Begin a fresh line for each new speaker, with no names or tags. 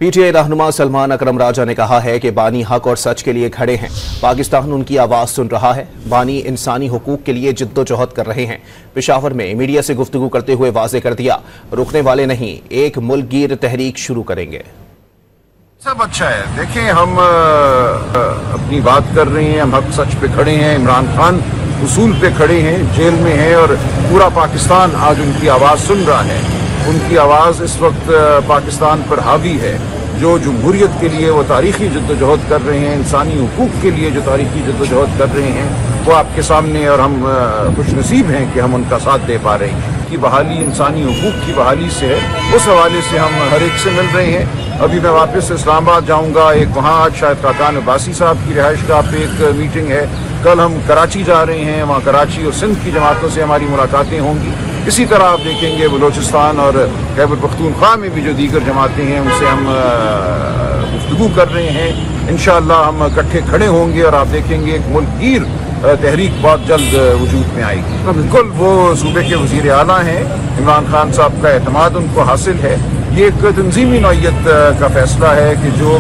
PTI रहनुमा सलमान अकरम राजा ने कहा है कि बानी हक और सच के लिए खड़े हैं। पाकिस्तान उनकी आवाज़ सुन रहा है। बानी इंसानी हुकूक के लिए जिद्दोजहद कर रहे हैं। पेशावर में मीडिया से गुफ्तगू करते हुए वाज़े कर दिया, रुकने वाले नहीं, एक मुल्कगीर तहरीक शुरू करेंगे।
सब अच्छा है। देखें, हम अपनी बात कर रहे हैं, हम हक सच पे खड़े हैं। इमरान खान उसूल पे खड़े हैं, जेल में हैं और पूरा पाकिस्तान आज उनकी आवाज़ सुन रहा है। उनकी आवाज़ इस वक्त पाकिस्तान पर हावी है। जो जमहूरियत के लिए वो तारीखी जद्दोजहद कर रहे हैं, इंसानी हुकूक के लिए जो तारीखी जद्दोजहद कर रहे हैं, वो आपके सामने, और हम खुश नसीब हैं कि हम उनका साथ दे पा रहे हैं। की बहाली इंसानी हुकूक की बहाली से है, उस हवाले से हम हर एक से मिल रहे हैं। अभी मैं वापस इस्लामाबाद जाऊंगा, एक वहाँ आज शायद खाकान अब्बासी साहब की रिहाइशगाह पे एक मीटिंग है। कल हम कराची जा रहे हैं, वहाँ कराची और सिंध की जमातों से हमारी मुलाकातें होंगी। इसी तरह आप देखेंगे बलोचिस्तान और खैबर पख्तूनख्वा में भी जो दीगर जमातें हैं उनसे हम गुफ्तगू कर रहे हैं। इंशाअल्लाह हम इकट्ठे खड़े होंगे और आप देखेंगे एक मुल्कगीर तहरीक बहुत जल्द वजूद में आएगी। बिल्कुल वो सूबे के वज़ीर आला हैं, इमरान खान साहब का एतमाद उनको हासिल है। ये एक तंजीमी नौइयत का फैसला है कि जो